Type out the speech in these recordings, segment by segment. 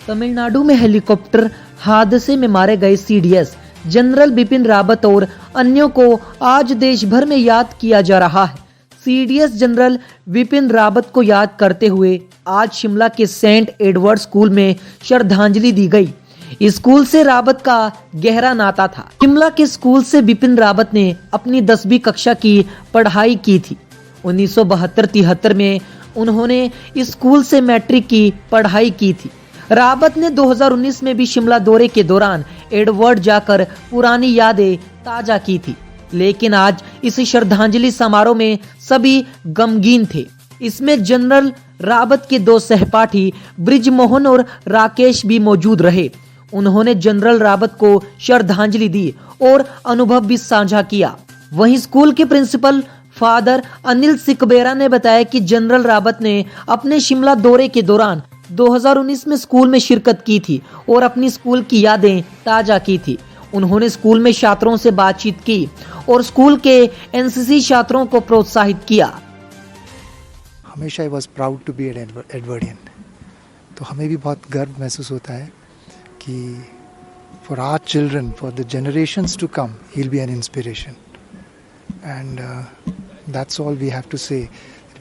तमिलनाडु में हेलीकॉप्टर हादसे में मारे गए सीडीएस जनरल बिपिन रावत और अन्यों को आज देश भर में याद किया जा रहा है। सीडीएस जनरल बिपिन रावत को याद करते हुए आज शिमला के सेंट एडवर्ड स्कूल में श्रद्धांजलि दी गई। इस स्कूल से रावत का गहरा नाता था। शिमला के स्कूल से बिपिन रावत ने अपनी 10वीं कक्षा की पढ़ाई की थी। 1972-73 में उन्होंने इस स्कूल से मैट्रिक की पढ़ाई की थी। रावत ने 2019 में भी शिमला दौरे के दौरान एडवर्ड जाकर पुरानी यादें ताजा की थी, लेकिन आज इस श्रद्धांजलि समारोह में सभी गमगीन थे। इसमें जनरल रावत के 2 सहपाठी ब्रिजमोहन और राकेश भी मौजूद रहे। उन्होंने जनरल रावत को श्रद्धांजलि दी और अनुभव भी साझा किया। वहीं स्कूल के प्रिंसिपल फादर अनिल सिकबेरा ने बताया कि जनरल रावत ने अपने शिमला दौरे के दौरान 2019 में स्कूल में शिरकत की थी और अपनी स्कूल की यादें ताजा की थी। उन्होंने स्कूल में छात्रों से बातचीत की और स्कूल के एनसीसी छात्रों को प्रोत्साहित किया। हमेशा I was proud to be an Edwardian. तो हमें भी बहुत गर्व महसूस होता है कि for our children, for the generations to come, he will be an inspiration and that's all we have to say.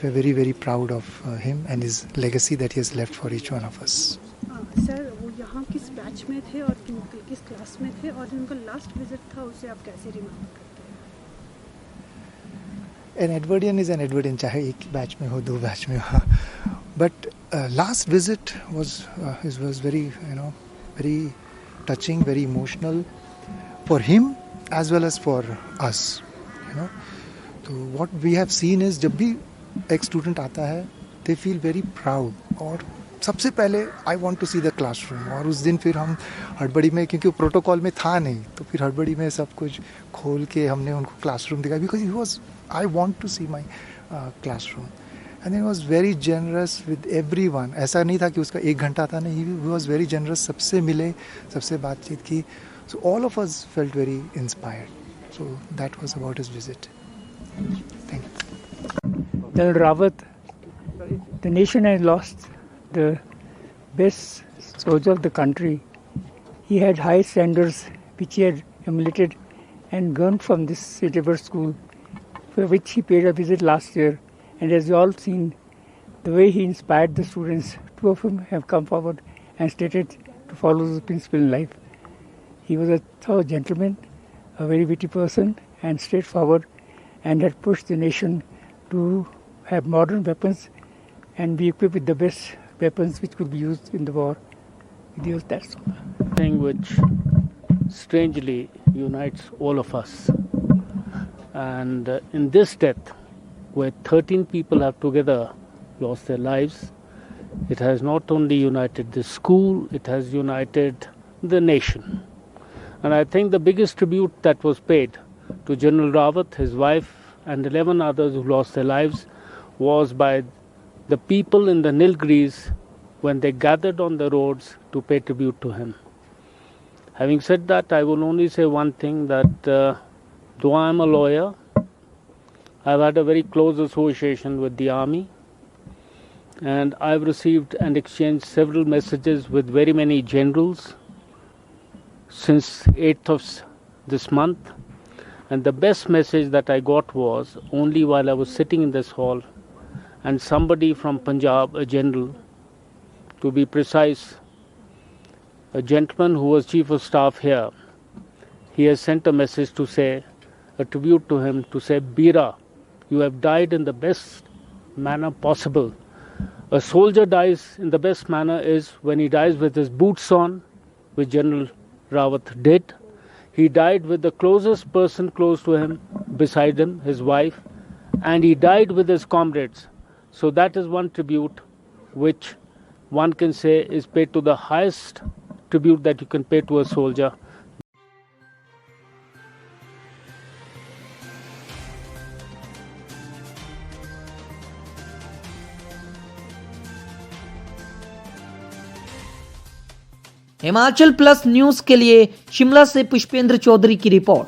We are very, very proud of him and his legacy that he has left for each one of us. Sir, वो यहाँ किस batch में थे और किस class में थे और उनका लास्ट विजिट था, उसे आप कैसे रिमेम्बर करते हैं? An Edwardian is an Edwardian, चाहे एक बैच में हो, 2 बैच में हो. But last visit was very, very touching, very emotional for him as well as for us. So what we have seen is जब भी एक स्टूडेंट आता है, दे फील वेरी प्राउड और सबसे पहले I want to see the classroom. और उस दिन फिर हम हड़बड़ी में, क्योंकि वो प्रोटोकॉल में था नहीं, तो फिर हड़बड़ी में सब कुछ खोल के हमने उनको क्लासरूम दिखाया, because he was I want to see my classroom and he was very generous with everyone. ऐसा नहीं था कि उसका 1 घंटा था, नहीं, ही वाज वेरी जनरस। सबसे मिले, सबसे बातचीत की, so all of us felt very inspired. So that was about his visit. Thank you. General Rawat, the nation has lost the best soldier of the country. He had high standards which he had emulated and learned from this Edward school, for which he paid a visit last year. And as you all seen, the way he inspired the students, 2 of them have come forward and stated to follow the principle in life. He was a thorough gentleman, a very witty person, and straightforward, and had pushed the nation to have modern weapons and be equipped with the best weapons which could be used in the war. That's thing which strangely unites all of us. And in this death, where 13 people have together lost their lives, it has not only united the school, it has united the nation. And I think the biggest tribute that was paid to General Rawat, his wife, and 11 others who lost their lives was by the people in the Nilgiris when they gathered on the roads to pay tribute to him. Having said that, I will only say one thing, that though I am a lawyer, I've had a very close association with the army, and I've received and exchanged several messages with very many generals since 8th of this month. And the best message that I got was only while I was sitting in this hall, and somebody from Punjab, a general, to be precise, a gentleman who was chief of staff here, he has sent a message to say, a tribute to him, to say, Bira, you have died in the best manner possible. A soldier dies in the best manner is when he dies with his boots on, which General Rawat did. He died with the closest person close to him, beside him, his wife, and he died with his comrades. So that is one tribute which one can say is paid to the highest tribute that you can pay to a soldier. Himachal plus news के लिए शिमला से पुष्पेंद्र चौधरी की report.